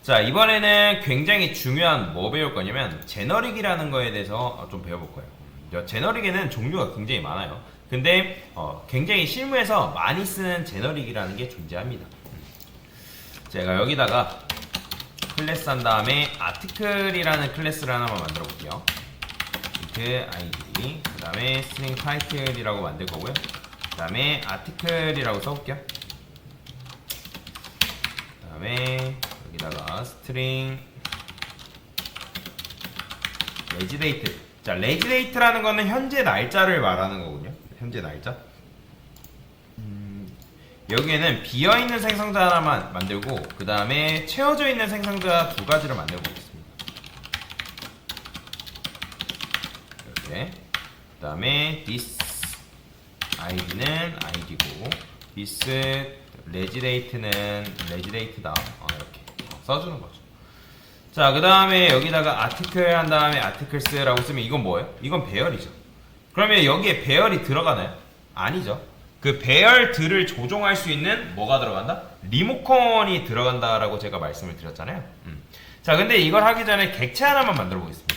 자, 이번에는 굉장히 중요한 뭐 배울 거냐면 제너릭이라는 거에 대해서 좀 배워볼 거예요. 제너릭에는 종류가 굉장히 많아요. 근데 굉장히 실무에서 많이 쓰는 제너릭이라는 게 존재합니다. 제가 여기다가 클래스 한 다음에 아티클이라는 클래스를 하나만 만들어 볼게요. 그 아이디, 그 다음에 스트링 타이틀이라고 만들 거고요. 그 다음에 아티클이라고 써볼게요. 그 다음에 여기다가 스트링 레지데이트. 자, 레지데이트라는 거는 현재 날짜를 말하는 거군요. 현재 날짜. 여기에는 비어있는 생성자 하나만 만들고 그 다음에 채워져 있는 생성자 두 가지를 만들어 보겠습니다. 이렇게. 그 다음에 this id는 id고 this 레지데이트는 레지데이트다. 이렇게 써주는 거죠. 자, 그 다음에 여기다가 아티클 한 다음에 아티클스라고 쓰면 이건 뭐예요? 이건 배열이죠. 그러면 여기에 배열이 들어가나요? 아니죠. 그 배열들을 조종할 수 있는 뭐가 들어간다? 리모컨이 들어간다라고 제가 말씀을 드렸잖아요. 자, 근데 이걸 하기 전에 객체 하나만 만들어 보겠습니다.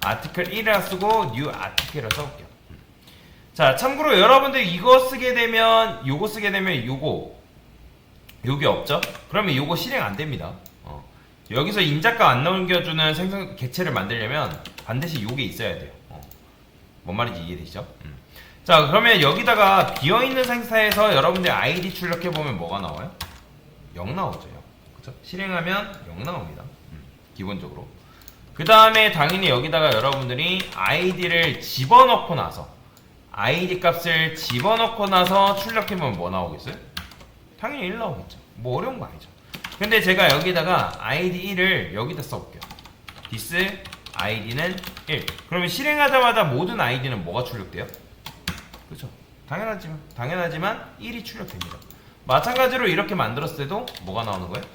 아티클 1이라 쓰고 new 아티클을 써볼게요. 자, 참고로 여러분들 이거 쓰게 되면 요거 쓰게 되면 요게 없죠? 그러면 요거 실행 안 됩니다. 여기서 인자값 안 넘겨주는 생성 객체를 만들려면 반드시 요게 있어야 돼요. 뭔 말인지 이해되시죠? 자, 그러면 여기다가 비어있는 생사에서 여러분들 아이디 출력해보면 뭐가 나와요? 0 나오죠. 0. 그쵸? 실행하면 0 나옵니다. 기본적으로. 그 다음에 당연히 여기다가 여러분들이 아이디를 집어넣고 나서 아이디 값을 집어넣고 나서 출력해보면 뭐 나오겠어요? 당연히 1 나오겠죠. 뭐 어려운 거 아니죠. 근데 제가 여기다가 아이디 1을 여기다 써볼게요. this id는 1. 그러면 실행하자마자 모든 아이디는 뭐가 출력돼요? 그렇죠. 당연하지만 1이 출력됩니다. 마찬가지로 이렇게 만들었을 때도 뭐가 나오는 거예요?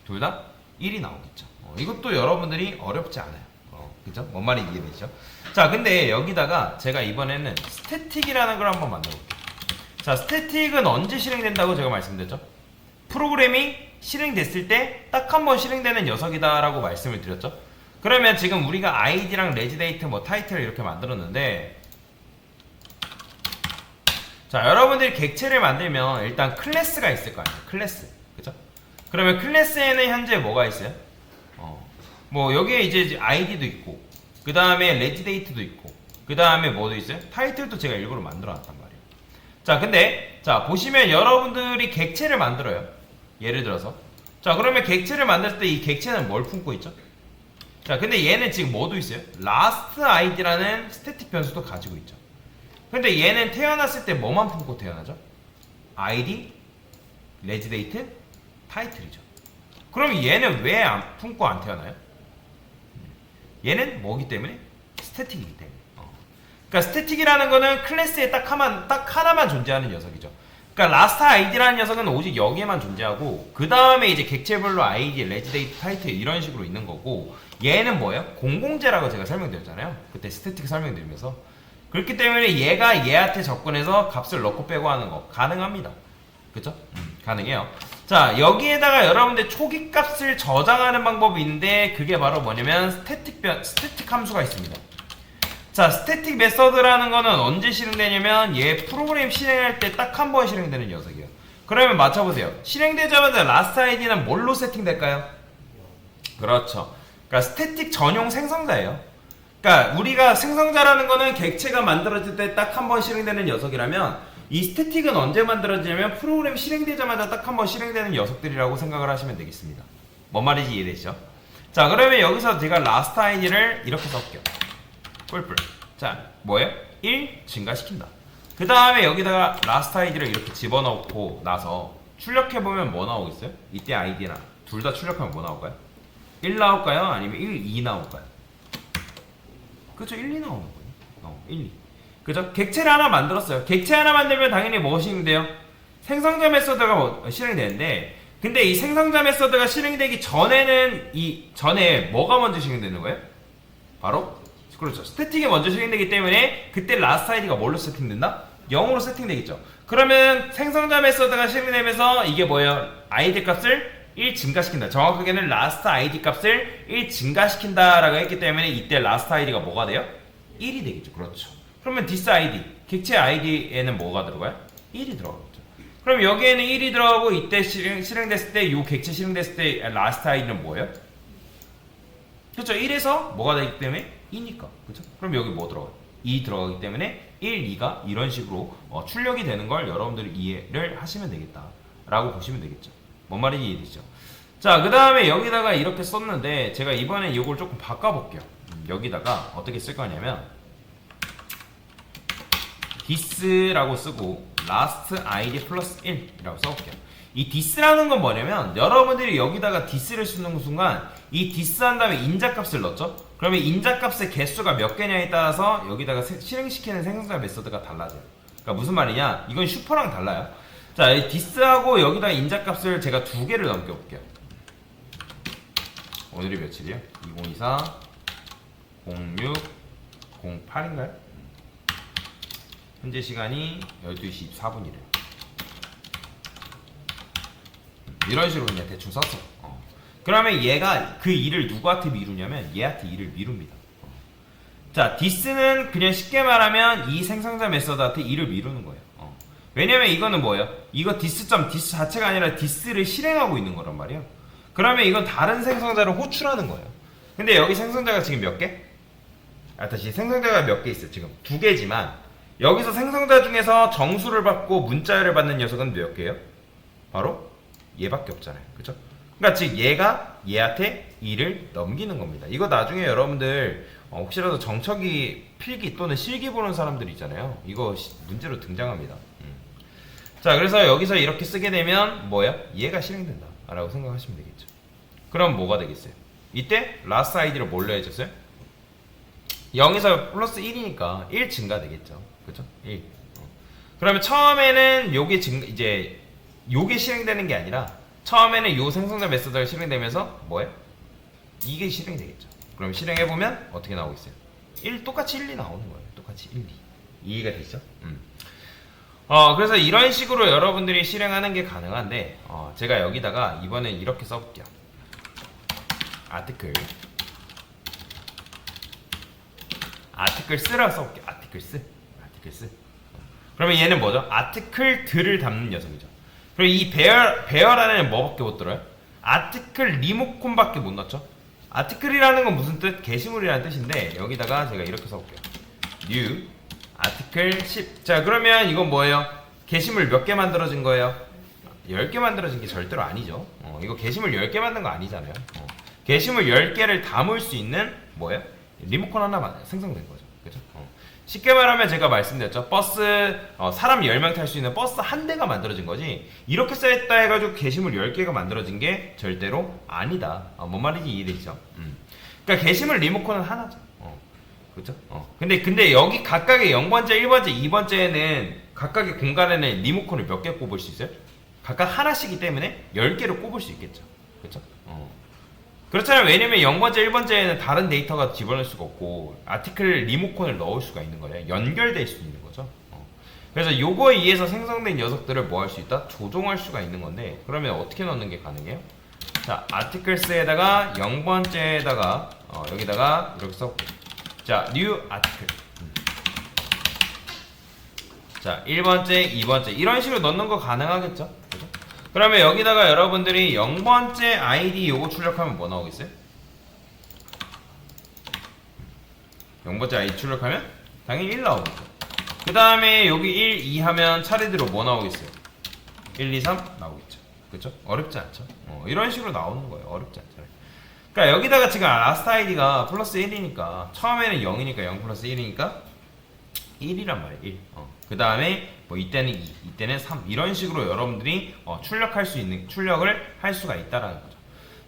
둘 다 1이 나오겠죠. 이것도 여러분들이 어렵지 않아요. 그죠? 뭔 말인지 이해되죠? 자, 근데 여기다가 제가 이번에는 스태틱이라는 걸 한번 만들어 볼게요. 자, 스태틱은 언제 실행된다고 제가 말씀드렸죠? 프로그램이 실행됐을 때 딱 한 번 실행되는 녀석이다 라고 말씀을 드렸죠. 그러면 지금 우리가 아이디랑 레지데이트 뭐 타이틀을 이렇게 만들었는데, 자, 여러분들이 객체를 만들면 일단 클래스가 있을 거 아니에요. 클래스. 그죠? 그러면 클래스에는 현재 뭐가 있어요? 뭐 여기에 이제 아이디도 있고 그 다음에 레지데이트도 있고 그 다음에 뭐도 있어요? 타이틀도 제가 일부러 만들어 놨단 말이에요. 자, 근데 자 보시면 여러분들이 객체를 만들어요. 예를 들어서 자, 그러면 객체를 만들 때 이 객체는 뭘 품고 있죠? 자, 근데 얘는 지금 뭐도 있어요? last id라는 스태틱 변수도 가지고 있죠. 근데 얘는 태어났을 때 뭐만 품고 태어나죠? id, 레지데이트, 타이틀이죠. 그럼 얘는 왜 안 품고 안 태어나요? 얘는 뭐기 때문에? 스태틱이기 때문에. 그러니까 스태틱이라는 거는 클래스에 딱 하나만 존재하는 녀석이죠. 그러니까 last id라는 녀석은 오직 여기에만 존재하고 그 다음에 이제 객체별로 id, 레지데이트, 타이틀 이런 식으로 있는 거고, 얘는 뭐예요? 공공재라고 제가 설명드렸잖아요. 그때 스태틱 설명드리면서. 그렇기 때문에 얘가 얘한테 접근해서 값을 넣고 빼고 하는 거 가능합니다. 그쵸? 가능해요. 자, 여기에다가 여러분들 초기 값을 저장하는 방법이 있는데 그게 바로 뭐냐면 스태틱 함수가 있습니다. 자, 스태틱 메서드라는 거는 언제 실행되냐면 얘 프로그램 실행할 때 딱 한 번 실행되는 녀석이에요. 그러면 맞춰보세요. 실행되자마자 last id는 뭘로 세팅될까요? 그렇죠. 그러니까 스태틱 전용 생성자예요. 그러니까 우리가 생성자라는 거는 객체가 만들어질 때 딱 한 번 실행되는 녀석이라면 이 스태틱은 언제 만들어지냐면 프로그램 실행되자마자 딱 한 번 실행되는 녀석들이라고 생각을 하시면 되겠습니다. 뭔 말인지 이해되시죠? 자, 그러면 여기서 제가 last id를 이렇게 써볼게요. 뿔뿔. 자, 뭐예요? 1 증가시킨다. 그 다음에 여기다가 last id를 이렇게 집어넣고 나서 출력해보면 뭐 나오겠어요? 이때 id랑 둘 다 출력하면 뭐 나올까요? 1 나올까요? 아니면 1, 2 나올까요? 그죠? 1, 2 나오는 거예요. 1, 2. 그죠? 객체를 하나 만들었어요. 객체 하나 만들면 당연히 뭐 실행돼요? 생성자 메서드가 실행되는데, 근데 이 생성자 메서드가 실행되기 전에는 전에 뭐가 먼저 실행되는 거예요? 바로 그렇죠. 스태틱이 먼저 실행되기 때문에 그때 last id가 뭘로 세팅된다? 0으로 세팅되겠죠. 그러면 생성자 메서드가 실행되면서 이게 뭐예요? id 값을 1 증가시킨다. 정확하게는 last id 값을 1 증가시킨다라고 했기 때문에 이때 last id가 뭐가 돼요? 1이 되겠죠. 그렇죠. 그러면 this id, 객체 id에는 뭐가 들어가요? 1이 들어가겠죠. 그럼 여기에는 1이 들어가고 이때 실행됐을 때 이 객체 실행됐을 때 last id는 뭐예요? 그렇죠. 1에서 뭐가 되기 때문에 2니까. 그렇죠? 그럼 여기 뭐 들어가요? 2 들어가기 때문에 1, 2가 이런 식으로 출력이 되는 걸 여러분들이 이해를 하시면 되겠다 라고 보시면 되겠죠. 뭔 말인지 이해되시죠? 자, 그 다음에 여기다가 이렇게 썼는데 제가 이번엔 이걸 조금 바꿔볼게요. 여기다가 어떻게 쓸 거냐면 this라고 쓰고 last id 플러스 1이라고 써볼게요. 이 this라는 건 뭐냐면 여러분들이 여기다가 this를 쓰는 순간 이 this 한 다음에 인자값을 넣었죠? 그러면 인자값의 개수가 몇 개냐에 따라서 여기다가 실행시키는 생성자 메서드가 달라져요. 그러니까 무슨 말이냐? 이건 슈퍼랑 달라요. 자, 이 this하고 여기다가 인자값을 제가 두 개를 넘겨볼게요. 오늘이 며칠이에요? 2024 06 08인가요? 현재 시간이 12시 24분이래요. 이런 식으로 그냥 대충 썼어. 그러면 얘가 그 일을 누구한테 미루냐면 얘한테 일을 미룹니다. 자, this는 그냥 쉽게 말하면 이 생성자 메서드한테 일을 미루는 거예요. 왜냐면 이거는 뭐예요? 이거 this 자체가 아니라 this를 실행하고 있는 거란 말이에요. 그러면 이건 다른 생성자를 호출하는 거예요. 근데 여기 생성자가 지금 몇 개? 다시 생성자가 몇 개 있어요? 지금 두 개지만 여기서 생성자 중에서 정수를 받고 문자열을 받는 녀석은 몇 개예요? 바로 얘밖에 없잖아요. 그쵸? 그러니까 즉 얘가 얘한테 일을 넘기는 겁니다. 이거 나중에 여러분들 혹시라도 정척이 필기 또는 실기 보는 사람들 있잖아요. 이거 문제로 등장합니다. 자, 그래서 여기서 이렇게 쓰게 되면 뭐야? 얘가 실행된다 라고 생각하시면 되겠죠. 그럼 뭐가 되겠어요? 이때 last id를 뭘로 해줬어요? 0에서 플러스 1이니까 1 증가되겠죠. 그쵸? 1. 그러면 처음에는 이제 요게 실행되는 게 아니라 처음에는 요 생성자 메서드가 실행되면서 뭐예요? 이게 실행되겠죠. 그럼 실행해보면 어떻게 나오겠어요? 1 똑같이 1이 나오는 거예요. 똑같이 1, 2. 이해가 되죠? 그래서 이런 식으로 여러분들이 실행하는 게 가능한데 제가 여기다가 이번엔 이렇게 써볼게요. articles라고 써볼게요. articles. 그러면 얘는 뭐죠? article들을 담는 녀석이죠. 그리고 이 bear 안에는 뭐밖에 못 들어요? article 리모컨밖에 못 넣죠. article이라는 건 무슨 뜻? 게시물이라는 뜻인데 여기다가 제가 이렇게 써볼게요. new article 10. 자, 그러면 이건 뭐예요? 게시물 몇 개 만들어진 거예요? 10개 만들어진 게 절대로 아니죠. 이거 게시물 10개 만든 거 아니잖아요. 게시물 10개를 담을 수 있는 뭐예요? 리모컨 하나만 생성된 거죠. 그죠? 쉽게 말하면 제가 말씀드렸죠. 버스 사람 10명 탈 수 있는 버스 한 대가 만들어진 거지 이렇게 쌓였다 해가지고 게시물 10개가 만들어진 게 절대로 아니다. 뭔 말인지 이해되시죠? 그러니까 게시물 리모컨은 하나죠. 그렇죠? 근데 여기 각각의 0번째, 1번째, 2번째는 각각의 공간에는 리모컨을 몇 개 꼽을 수 있어요? 각각 하나씩이기 때문에 10개를 꼽을 수 있겠죠. 그렇죠? 그렇잖아요. 왜냐면 0번째, 1번째에는 다른 데이터가 집어넣을 수가 없고 아티클 리모컨을 넣을 수가 있는 거예요. 연결될 수 있는 거죠. 그래서 요거에 의해서 생성된 녀석들을 뭐 할 수 있다? 조종할 수가 있는 건데 그러면 어떻게 넣는 게 가능해요? 자, articles에다가 0번째에다가 여기다가 이렇게 써볼게요. 자, new article. 자, 1번째, 2번째 이런 식으로 넣는 거 가능하겠죠? 그죠? 그러면 여기다가 여러분들이 0번째 id 요거 출력하면 뭐 나오겠어요? 0번째 id 출력하면 당연히 1 나오겠죠. 그 다음에 여기 1, 2 하면 차례대로 뭐 나오겠어요? 1, 2, 3 나오겠죠. 그쵸? 어렵지 않죠? 이런 식으로 나오는 거예요. 어렵지 않죠. 그러니까 여기다가 지금 last id가 플러스 1이니까 처음에는 0이니까 0 플러스 1이니까 1이란 말이에요. 1. 그 다음에 뭐 이때는 2, 이때는 3 이런 식으로 여러분들이 출력을 할 수가 있다라는 거죠.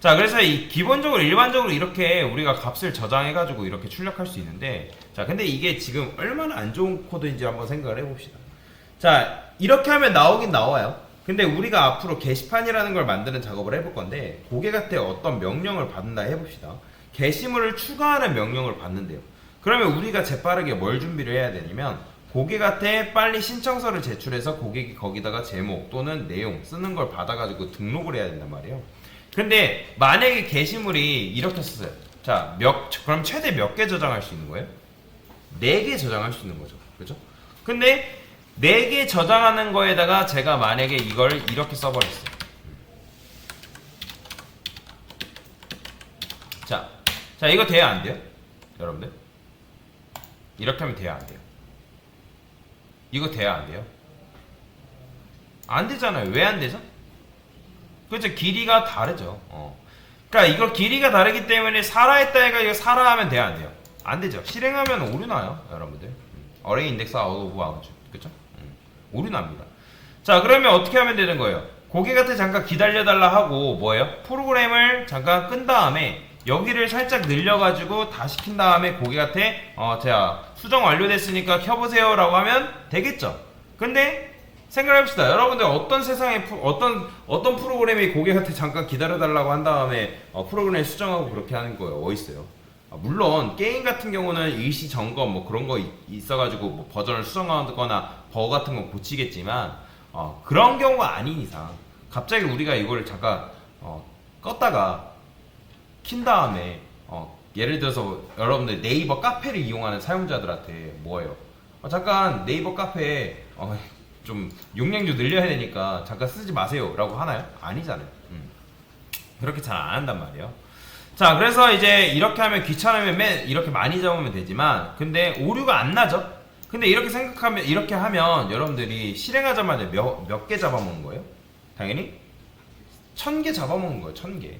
자, 그래서 기본적으로 일반적으로 이렇게 우리가 값을 저장해가지고 이렇게 출력할 수 있는데 자, 근데 이게 지금 얼마나 안 좋은 코드인지 한번 생각을 해봅시다. 자, 이렇게 하면 나오긴 나와요. 근데 우리가 앞으로 게시판이라는 걸 만드는 작업을 해볼 건데 고객한테 어떤 명령을 받는다 해봅시다. 게시물을 추가하는 명령을 받는데요. 그러면 우리가 재빠르게 뭘 준비를 해야 되냐면 고객한테 빨리 신청서를 제출해서 고객이 거기다가 제목 또는 내용 쓰는 걸 받아가지고 등록을 해야 된단 말이에요. 근데 만약에 게시물이 이렇게 썼어요. 자, 그럼 최대 몇 개 저장할 수 있는 거예요? 4개 저장할 수 있는 거죠. 그죠? 근데 4개 저장하는 거에다가 제가 만약에 이걸 이렇게 써버렸어요. 자, 이거 돼야 안 돼요? 여러분들? 이렇게 하면 돼야 안 돼요? 이거 돼야 안 돼요? 안 되잖아요. 왜 안 되죠? 그죠? 길이가 다르죠. 그러니까 이거 길이가 다르기 때문에 사라했다 해가 이거 사라 하면 돼야 안 돼요? 안 되죠. 실행하면 오류 나요, 여러분들. 어레이 인덱스 아웃 오브 아웃. 그죠? 오류 납니다. 자, 그러면 어떻게 하면 되는 거예요? 고객한테 잠깐 기다려달라 하고 뭐예요? 프로그램을 잠깐 끈 다음에 여기를 살짝 늘려가지고 다 시킨 다음에 고객한테 자, 수정 완료됐으니까 켜보세요 라고 하면 되겠죠. 근데 생각해봅시다. 여러분들 어떤 세상에 어떤 프로그램이 고객한테 잠깐 기다려달라고 한 다음에 프로그램 수정하고 그렇게 하는 거예요? 어딨어요? 물론 게임 같은 경우는 일시 점검 뭐 그런 거 있어가지고 뭐 버전을 수정하거나 버거 같은 건 고치겠지만 그런 경우가 아닌 이상 갑자기 우리가 이거를 잠깐 껐다가 킨 다음에 예를 들어서 여러분들 네이버 카페를 이용하는 사용자들한테 뭐예요? 잠깐 네이버 카페에 좀 용량 좀 늘려야 되니까 잠깐 쓰지 마세요 라고 하나요? 아니잖아요. 그렇게 잘 안 한단 말이에요. 자, 그래서 이제 이렇게 하면 귀찮으면 이렇게 많이 잡으면 되지만 근데 오류가 안 나죠? 근데 이렇게 하면 여러분들이 실행하자마자 몇 개 잡아먹는 거예요? 당연히 1000개 잡아먹는 거예요. 1000개.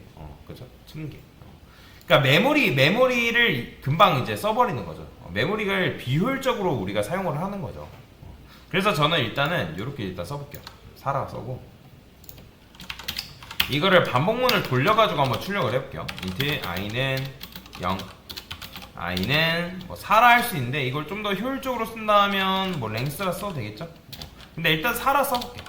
그죠? 1000개. 그러니까 메모리를 금방 이제 써버리는 거죠. 메모리를 비효율적으로 우리가 사용을 하는 거죠. 그래서 저는 일단은 이렇게 일단 써볼게요. 사라 써고 이거를 반복문을 돌려가지고 한번 출력을 해볼게요. int i는 0 i는 뭐 사라 할 수 있는데 이걸 좀 더 효율적으로 쓴다면 뭐 랭스라 써도 되겠죠? 근데 일단 사라 써볼게요.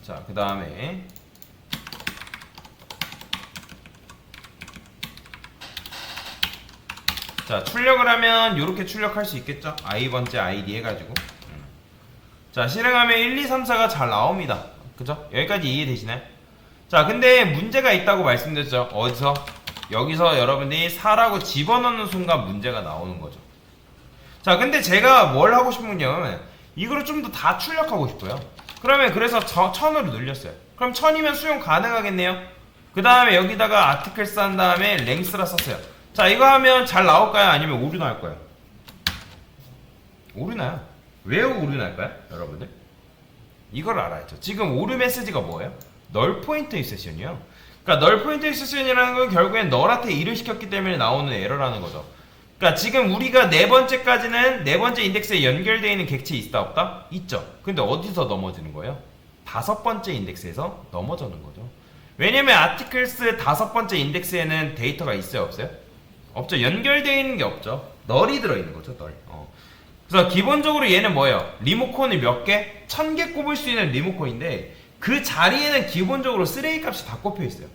자, 그 다음에 자, 출력을 하면 이렇게 출력할 수 있겠죠? i번째 id 해가지고 자, 실행하면 1, 2, 3, 4가 잘 나옵니다. 그죠? 여기까지 이해되시나요? 자, 근데 문제가 있다고 말씀드렸죠. 어디서? 여기서 여러분들이 4라고 집어넣는 순간 문제가 나오는 거죠. 자, 근데 제가 뭘 하고 싶은 거냐면 이거를 좀 더 다 출력하고 싶어요. 그러면 그래서 1000으로 늘렸어요. 그럼 1000이면 수용 가능하겠네요. 그 다음에 여기다가 아티클스 한 다음에 랭스라 썼어요. 자, 이거 하면 잘 나올까요? 아니면 오류 나올까요? 오류 나요. 왜 오류 날까요? 여러분들? 이걸 알아야죠. 지금 오류 메시지가 뭐예요? 널 포인트 익셉션이요. 그러니까 널 포인트 익셉션이라는 건 결국엔 널한테 일을 시켰기 때문에 나오는 에러라는 거죠. 그러니까 지금 우리가 네 번째까지는 네 번째 인덱스에 연결되어 있는 객체 있다 없다? 있죠. 근데 어디서 넘어지는 거예요? 5번째 인덱스에서 넘어지는 거죠. 왜냐면 아티클스 5번째 인덱스에는 데이터가 있어요 없어요? 없죠. 연결되어 있는 게 없죠. 널이 들어있는 거죠. 널. 그래서 기본적으로 얘는 뭐예요? 리모컨이 몇 개? 1000개 꼽을 수 있는 리모컨인데 그 자리에는 기본적으로 쓰레기 값이 다 꼽혀 있어요.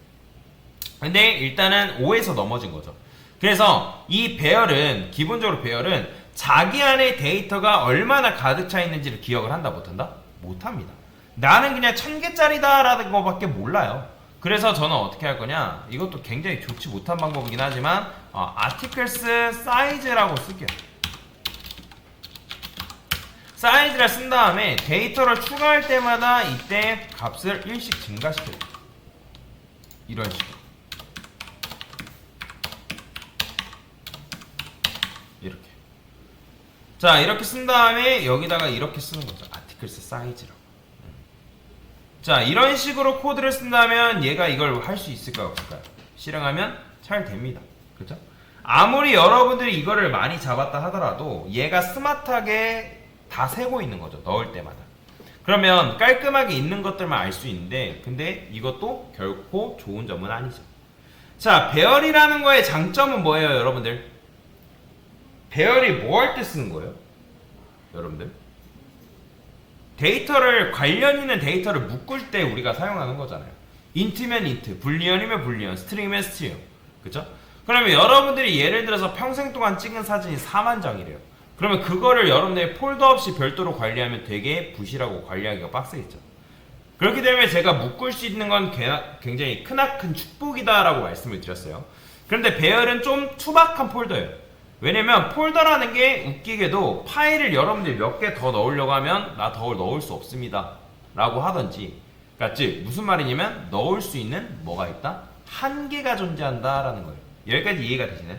근데 일단은 5에서 넘어진 거죠. 그래서 이 배열은 기본적으로 배열은 자기 안에 데이터가 얼마나 가득 차 있는지를 기억을 한다 못한다? 못합니다. 나는 그냥 1000개짜리다 라는 거밖에 몰라요. 그래서 저는 어떻게 할 거냐, 이것도 굉장히 좋지 못한 방법이긴 하지만 articles size라고 쓸게요. 사이즈를 쓴 다음에 데이터를 추가할 때마다 이때 값을 1씩 증가시켜요. 이런 식으로 이렇게. 자, 이렇게 쓴 다음에 여기다가 이렇게 쓰는 거죠. articles size라고. 자, 이런 식으로 코드를 쓴다면 얘가 이걸 할 수 있을까요 없을까요? 실행하면 잘 됩니다. 그죠? 아무리 여러분들이 이거를 많이 잡았다 하더라도 얘가 스마트하게 다 세고 있는 거죠. 넣을 때마다. 그러면 깔끔하게 있는 것들만 알 수 있는데 근데 이것도 결코 좋은 점은 아니죠. 자, 배열이라는 거의 장점은 뭐예요 여러분들? 배열이 뭐 할 때 쓰는 거예요? 여러분들? 데이터를 관련 있는 데이터를 묶을 때 우리가 사용하는 거잖아요. 인트면 인트, 불리언이면 불리언, 스트링이면 스트링. 그쵸? 그러면 여러분들이 예를 들어서 평생 동안 찍은 사진이 4만 장이래요. 그러면 그거를 여러분들이 폴더 없이 별도로 관리하면 되게 부실하고 관리하기가 빡세겠죠. 그렇기 때문에 제가 묶을 수 있는 건 굉장히 크나큰 축복이다라고 말씀을 드렸어요. 그런데 배열은 좀 투박한 폴더예요. 왜냐면 폴더라는 게 웃기게도 파일을 여러분들이 몇 개 더 넣으려고 하면 나 더 넣을 수 없습니다 라고 하던지, 그러니까 즉 무슨 말이냐면 넣을 수 있는 뭐가 있다? 한계가 존재한다 라는 거예요. 여기까지 이해가 되시나요?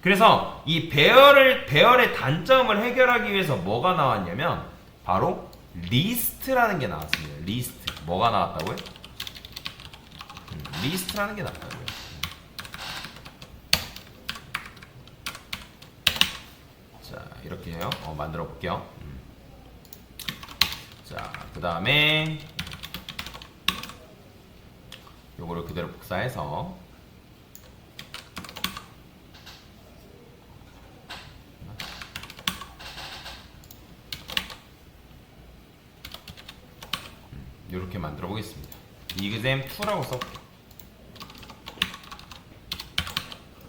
그래서 이 배열의 단점을 해결하기 위해서 뭐가 나왔냐면 바로 리스트라는 게 나왔습니다. 리스트. 뭐가 나왔다고요? 리스트라는 게 나왔다고요. 자, 이렇게 해요. 만들어 볼게요. 자, 그 다음에 요거를 그대로 복사해서 이렇게 만들어 보겠습니다. exam2라고 써볼게요.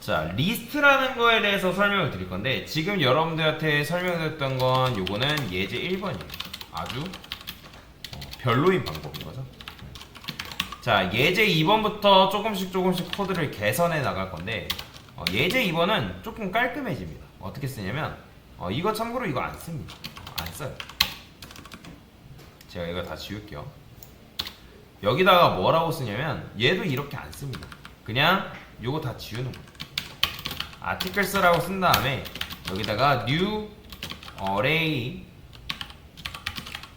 자, 리스트라는 거에 대해서 설명을 드릴 건데, 지금 여러분들한테 설명드렸던 건 요거는 예제 1번이에요. 아주 별로인 방법인 거죠. 자, 예제 2번부터 조금씩 코드를 개선해 나갈 건데, 예제 2번은 조금 깔끔해집니다. 어떻게 쓰냐면, 이거 참고로 이거 안 씁니다. 안 써요. 제가 이거 다 지울게요. 여기다가 뭐라고 쓰냐면 얘도 이렇게 안 씁니다. 그냥 요거 다 지우는 거예요. articles라고 쓴 다음에 여기다가 new array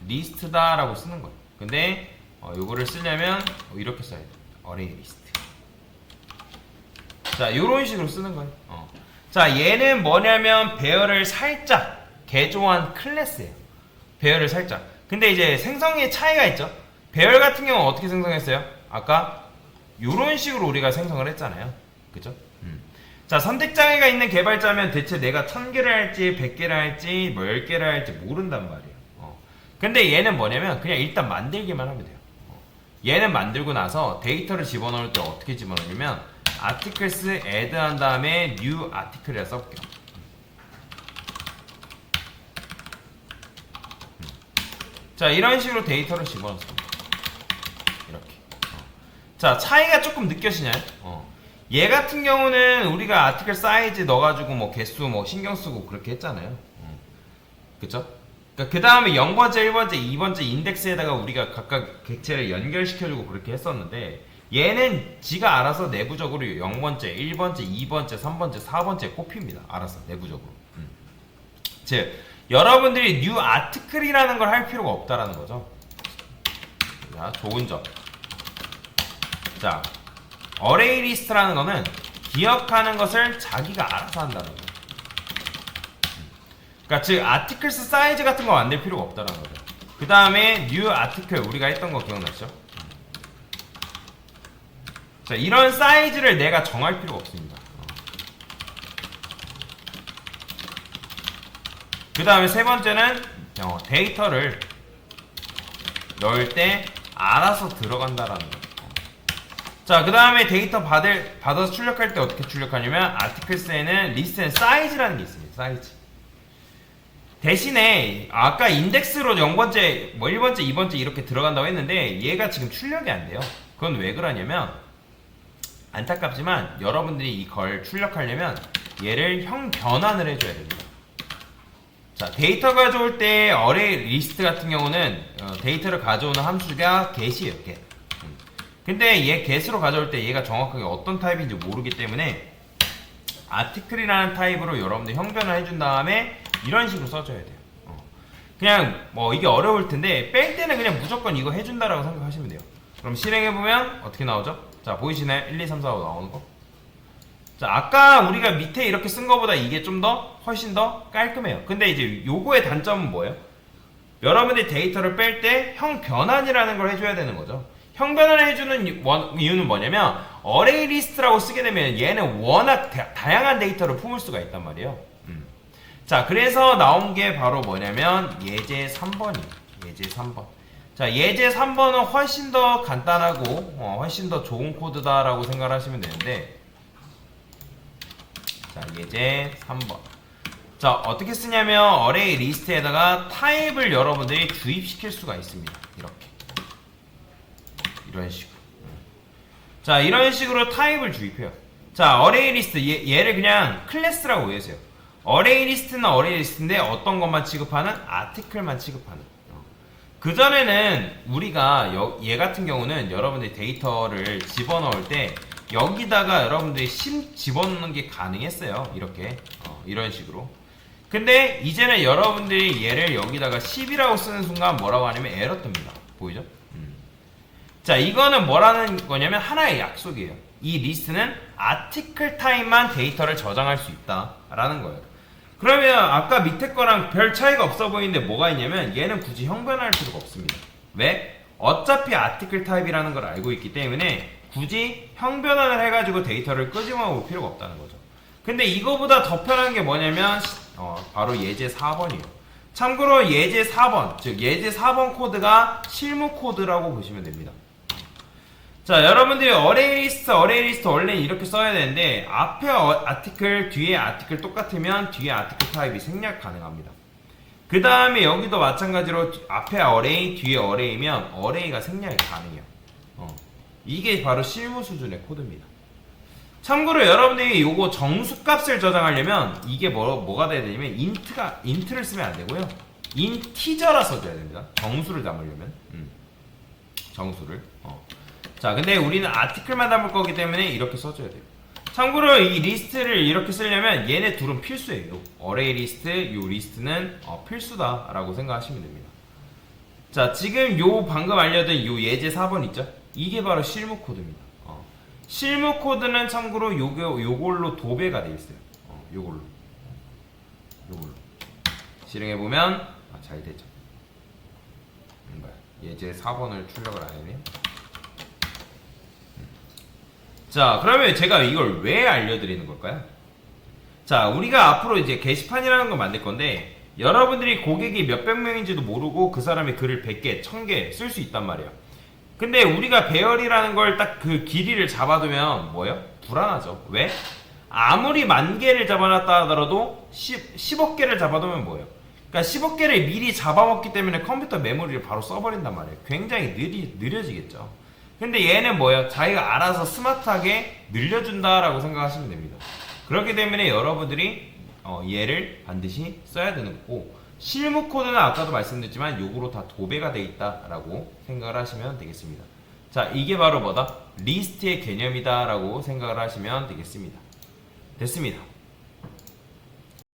list다 라고 쓰는 거예요. 근데 요거를 쓰려면 이렇게 써야 돼요. array list. 자, 요런 식으로 쓰는 거예요. 자, 얘는 뭐냐면 배열을 살짝 개조한 클래스예요. 배열을 살짝. 근데 이제 생성에 차이가 있죠. 배열 같은 경우는 어떻게 생성했어요? 아까 이런 식으로 우리가 생성을 했잖아요. 그죠? 자, 선택장애가 있는 개발자면 대체 내가 1000개를 할지 100개를 할지 뭐 10개를 할지 모른단 말이에요. 근데 얘는 뭐냐면 그냥 일단 만들기만 하면 돼요. 얘는 만들고 나서 데이터를 집어넣을 때 어떻게 집어넣냐면 articles add 한 다음에 new article이라 써볼게요. 자, 이런 식으로 데이터를 집어넣습니다. 이렇게. 자, 차이가 조금 느껴지나요? 얘 같은 경우는 우리가 아티클 사이즈 넣어가지고 뭐 개수 뭐 신경 쓰고 그렇게 했잖아요. 그쵸? 그러니까 그 다음에 0번째, 1번째, 2번째 인덱스에다가 우리가 각각 객체를 연결시켜주고 그렇게 했었는데, 얘는 지가 알아서 내부적으로 0번째, 1번째, 2번째, 3번째, 4번째 꼽힙니다. 알아서 내부적으로. 즉 여러분들이 new article이라는 걸 할 필요가 없다라는 거죠. 자, 좋은 점. 자, array list라는 거는 기억하는 것을 자기가 알아서 한다는 거예요. 그러니까 즉 articles 사이즈 같은 거 만들 필요가 없다는 거죠. 그 다음에 new article 우리가 했던 거 기억나시죠? 자, 이런 사이즈를 내가 정할 필요가 없습니다. 그 다음에 세 번째는 데이터를 넣을 때 알아서 들어간다라는 거. 자, 그 다음에 데이터 받아서 출력할 때 어떻게 출력하냐면 articles에는 list and size라는 게 있습니다. 사이즈. 대신에 아까 인덱스로 0번째, 뭐 1번째, 2번째 이렇게 들어간다고 했는데 얘가 지금 출력이 안 돼요. 그건 왜 그러냐면 안타깝지만 여러분들이 이걸 출력하려면 얘를 형 변환을 해줘야 됩니다. 자, 데이터 가져올 때 array list 같은 경우는 데이터를 가져오는 함수가 get이에요. get. 근데 얘 get으로 가져올 때 얘가 정확하게 어떤 타입인지 모르기 때문에 article이라는 타입으로 여러분들 형변을 해준 다음에 이런 식으로 써줘야 돼요. 그냥 뭐 이게 어려울 텐데 뺄 때는 그냥 무조건 이거 해준다라고 생각하시면 돼요. 그럼 실행해보면 어떻게 나오죠? 자, 보이시나요? 1, 2, 3, 4, 5 나오는 거? 자, 아까 우리가 밑에 이렇게 쓴 거보다 이게 좀 더 훨씬 더 깔끔해요. 근데 이제 요거의 단점은 뭐예요? 여러분들이 데이터를 뺄 때 형 변환이라는 걸 해줘야 되는 거죠. 형 변환을 해주는 이유는 뭐냐면 array list라고 쓰게 되면 얘는 워낙 다양한 데이터를 품을 수가 있단 말이에요. 자, 그래서 나온 게 바로 뭐냐면 예제 3번이에요. 예제 3번. 자, 예제 3번은 훨씬 더 간단하고 훨씬 더 좋은 코드다라고 생각하시면 되는데, 자, 예제 3번. 자, 어떻게 쓰냐면 어레이 리스트에다가 타입을 여러분들이 주입시킬 수가 있습니다. 이렇게 이런 식으로. 자, 이런 식으로 타입을 주입해요. 자, 어레이 리스트 얘를 그냥 클래스라고 외우세요. 어레이 리스트는 어레이 리스트인데 어떤 것만 취급하는? 아티클만 취급하는. 그전에는 우리가 얘 같은 경우는 여러분들이 데이터를 집어넣을 때 여기다가 여러분들이 집어넣는 게 가능했어요. 이렇게 이런 식으로. 근데 이제는 여러분들이 얘를 여기다가 10이라고 쓰는 순간 뭐라고 하냐면 에러 뜹니다. 보이죠? 자, 이거는 뭐라는 거냐면 하나의 약속이에요. 이 리스트는 아티클 타입만 데이터를 저장할 수 있다라는 거예요. 그러면 아까 밑에 거랑 별 차이가 없어 보이는데 뭐가 있냐면 얘는 굳이 형변할 필요가 없습니다. 왜? 어차피 아티클 타입이라는 걸 알고 있기 때문에 굳이 형변환을 해가지고 데이터를 끄집어 올 필요가 없다는 거죠. 근데 이거보다 더 편한 게 뭐냐면 바로 예제 4번이에요. 참고로 예제 4번, 즉 예제 4번 코드가 실무 코드라고 보시면 됩니다. 자, 여러분들이 어레이 리스트 원래 이렇게 써야 되는데 앞에 아티클, 뒤에 아티클 똑같으면 뒤에 아티클 타입이 생략 가능합니다. 그 다음에 여기도 마찬가지로 앞에 어레이, 뒤에 어레이면 어레이가 생략이 가능해요. 이게 바로 실무 수준의 코드입니다. 참고로 여러분들이 요거 정수값을 저장하려면 이게 뭐가 돼야 되냐면 인트를 쓰면 안 되고요. 인티저라 써줘야 됩니다. 정수를 담으려면 정수를. 자, 근데 우리는 아티클만 담을 거기 때문에 이렇게 써줘야 돼요. 참고로 이 리스트를 이렇게 쓰려면 얘네 둘은 필수예요. 어레이 리스트, 요 리스트는 필수다라고 생각하시면 됩니다. 자, 지금 요 방금 알려드린 요 예제 4번 있죠? 이게 바로 실무 코드입니다. 실무 코드는 참고로 요걸로 도배가 돼 있어요. 요걸로 실행해보면 잘 되죠. 예제 4번을 출력을 안 했네요. 자, 그러면 제가 이걸 왜 알려드리는 걸까요? 자, 우리가 앞으로 이제 게시판이라는 걸 만들 건데 여러분들이 고객이 몇백 명인지도 모르고 그 사람의 글을 100개, 1000개 쓸 수 있단 말이에요. 근데 우리가 배열이라는 걸 딱 그 길이를 잡아두면 뭐예요? 불안하죠. 왜? 아무리 10,000개를 잡아놨다 하더라도 10억 개를 잡아두면 뭐예요? 그러니까 10억 개를 미리 잡아먹기 때문에 컴퓨터 메모리를 바로 써버린단 말이에요. 굉장히 느려지겠죠. 근데 얘는 뭐예요? 자기가 알아서 스마트하게 늘려준다라고 생각하시면 됩니다. 그렇기 때문에 여러분들이 얘를 반드시 써야 되는 거고, 실무 코드는 아까도 말씀드렸지만 요거로 다 도배가 돼 있다라고 생각을 하시면 되겠습니다. 자, 이게 바로 뭐다? 리스트의 개념이다 라고 생각을 하시면 되겠습니다. 됐습니다.